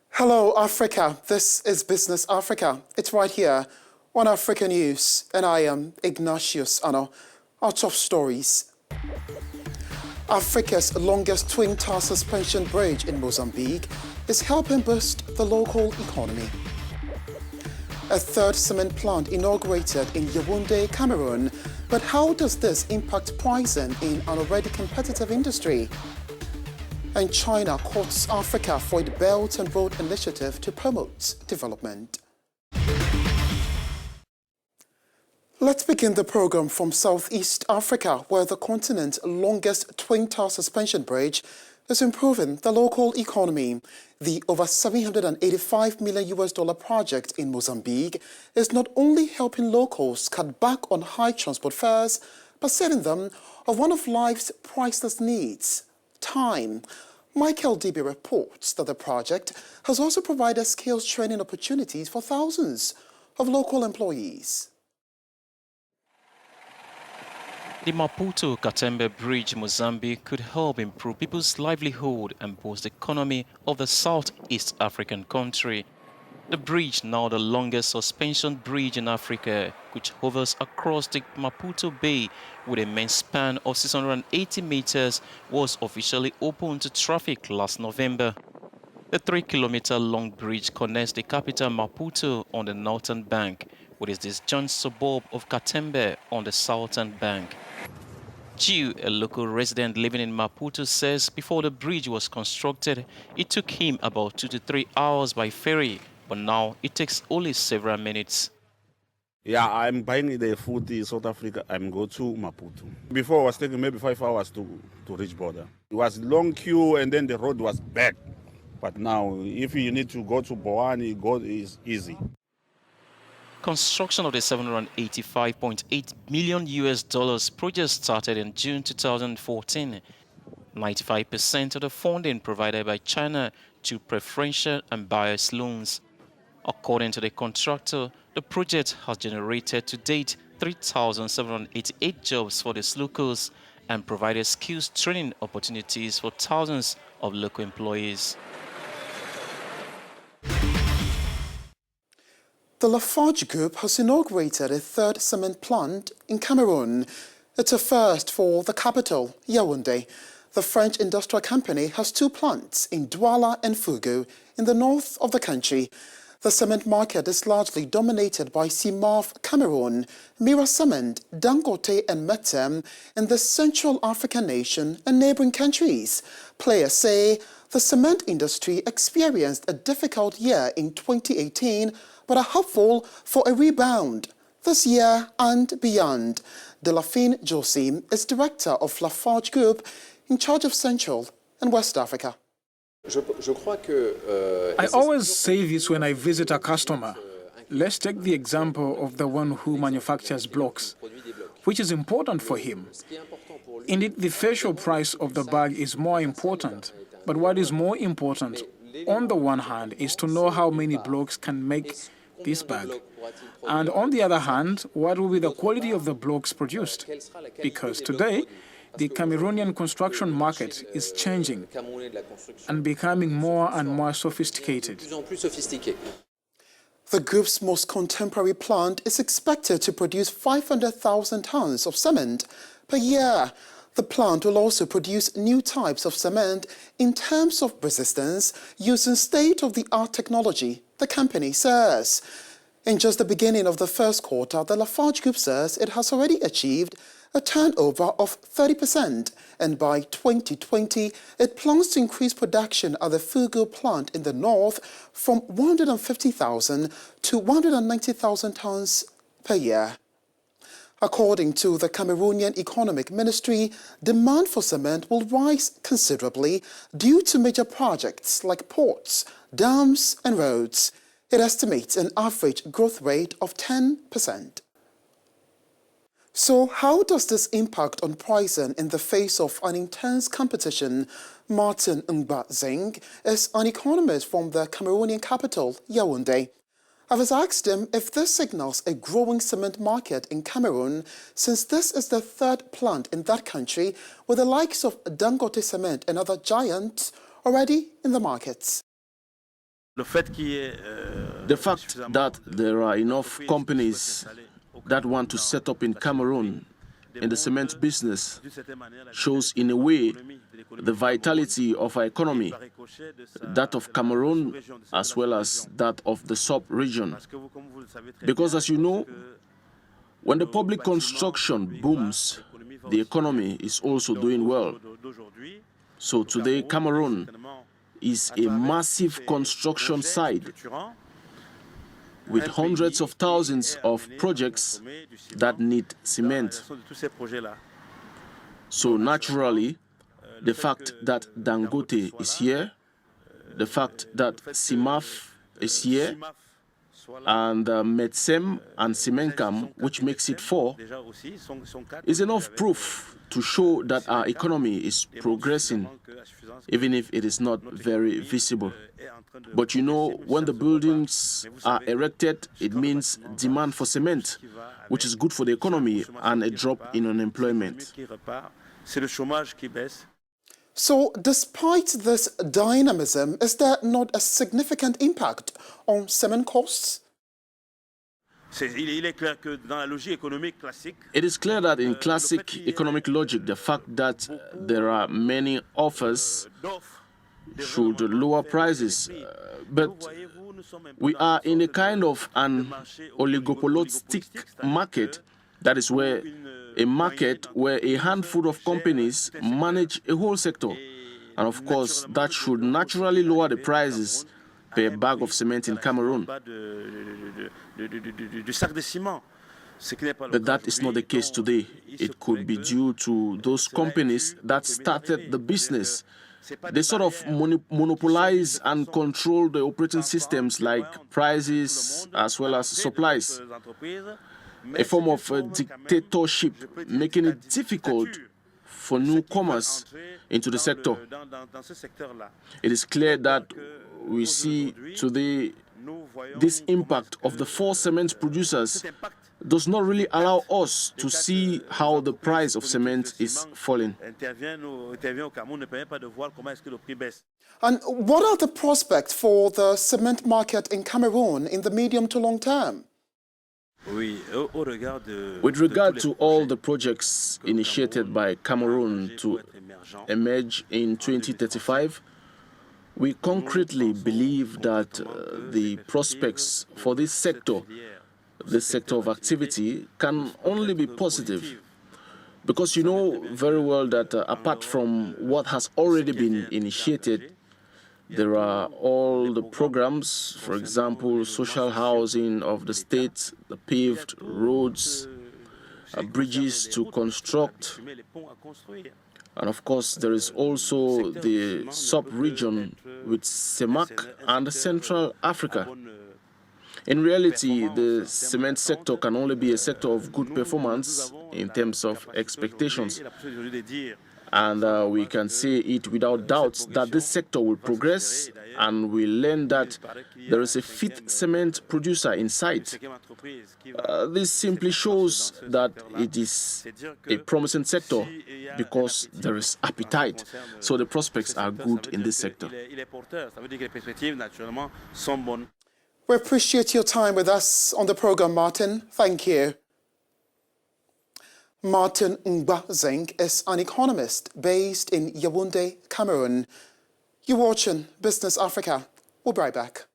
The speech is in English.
Hello, Africa. This is Business Africa. It's right here on Africanews, and I am Ignatius Ano. Our top stories. Africa's longest twin-tower suspension bridge in Mozambique is helping boost the local economy. A third cement plant inaugurated in Yaounde, Cameroon. But how does this impact pricing in an already competitive industry? And China courts Africa for its Belt and Road Initiative to promote development. Let's begin the program from Southeast Africa, where the continent's longest twin-tower suspension bridge is improving the local economy. The over $785 million project in Mozambique is not only helping locals cut back on high transport fares, but saving them of one of life's priceless needs: time. Michael Debe reports that the project has also provided skills training opportunities for thousands of local employees. The Maputo-Katembe Bridge in Mozambique could help improve people's livelihood and boost the economy of the Southeast African country. The bridge, now the longest suspension bridge in Africa, which hovers across the Maputo Bay with a main span of 680 meters, was officially opened to traffic last November. The 3-kilometer-long bridge connects the capital Maputo on the northern bank with its disjoint suburb of Katembe on the southern bank. Jiu, a local resident living in Maputo, says before the bridge was constructed, it took him about 2 to 3 hours by ferry, but now it takes only several minutes. Yeah, I'm buying the food in South Africa. I'm going to Maputo. Before, I was taking maybe 5 hours to reach border. It was long queue and then the road was bad. But now, if you need to go to Boani, go is easy. Construction of the $785.8 million project started in June 2014. 95% of the funding provided by China to preferential and buyer's loans. According to the contractor, the project has generated to date 3,788 jobs for the locals and provided skills training opportunities for thousands of local employees. The Lafarge Group has inaugurated a third cement plant in Cameroon. It's a first for the capital, Yaounde. The French industrial company has 2 plants in Douala and Fugu in the north of the country. The cement market is largely dominated by Cimaf Cameroon, Mira Cement, Dangote and Metem in the Central African nation and neighboring countries. Players say the cement industry experienced a difficult year in 2018, but are hopeful for a rebound this year and beyond. Delphine Josim is director of Lafarge Group in charge of Central and West Africa. I always say this when I visit a customer. Let's take the example of the one who manufactures blocks, which is important for him. Indeed, the facial price of the bag is more important. But what is more important, on the one hand, is to know how many blocks can make this bag. And on the other hand, what will be the quality of the blocks produced? Because today, the Cameroonian construction market is changing and becoming more and more sophisticated. The group's most contemporary plant is expected to produce 500,000 tons of cement per year. The plant will also produce new types of cement in terms of resistance using state-of-the-art technology, the company says. In just the beginning of the first quarter, the Lafarge Group says it has already achieved a turnover of 30%, and by 2020, it plans to increase production at the Fugu plant in the north from 150,000 to 190,000 tons per year. According to the Cameroonian Economic Ministry, demand for cement will rise considerably due to major projects like ports, dams and roads. It estimates an average growth rate of 10%. So how does this impact on pricing in the face of an intense competition? Martin Ngba Zeng is an economist from the Cameroonian capital, Yaounde. I was asked him if this signals a growing cement market in Cameroon, since this is the third plant in that country with the likes of Dangote Cement and other giants already in the markets. The fact that there are enough companies that want to set up in Cameroon in the cement business shows in a way the vitality of our economy, that of Cameroon as well as that of the sub-region. Because as you know, when the public construction booms, the economy is also doing well. So today Cameroon is a massive construction site with hundreds of thousands of projects that need cement. So naturally, the fact that Dangote is here, the fact that CIMAF is here, and Metsem and Simencam, which makes it 4, is enough proof to show that our economy is progressing, even if it is not very visible. But you know, when the buildings are erected, it means demand for cement, which is good for the economy, and a drop in unemployment. So, despite this dynamism, is there not a significant impact on cement costs? It is clear that in classic economic logic, the fact that there are many offers should lower prices. But we are in a kind of an oligopolistic market. That is where a market where a handful of companies manage a whole sector. And of course, that should naturally lower the prices per bag of cement in Cameroon. But that is not the case today. It could be due to those companies that started the business. They sort of monopolize and control the operating systems like prices as well as supplies. A form of dictatorship, making it difficult for newcomers into the sector. It is clear that we see today this impact of the 4 cement producers does not really allow us to see how the price of cement is falling. And what are the prospects for the cement market in Cameroon in the medium to long term? With regard to all the projects initiated by Cameroon to emerge in 2035, we concretely believe that the prospects for this sector of activity, can only be positive. Because you know very well that apart from what has already been initiated, there are all the programs, for example, social housing of the state, the paved roads, bridges to construct. And of course, there is also the sub-region with CEMAC and Central Africa. In reality, the cement sector can only be a sector of good performance in terms of expectations. And we can say it without doubt that this sector will progress, and we learn that there is a 5th cement producer in sight. This simply shows that it is a promising sector because there is appetite. So the prospects are good in this sector. We appreciate your time with us on the program, Martin. Thank you. Martin Ngba is an economist based in Yaounde, Cameroon. You're watching Business Africa. We'll be right back.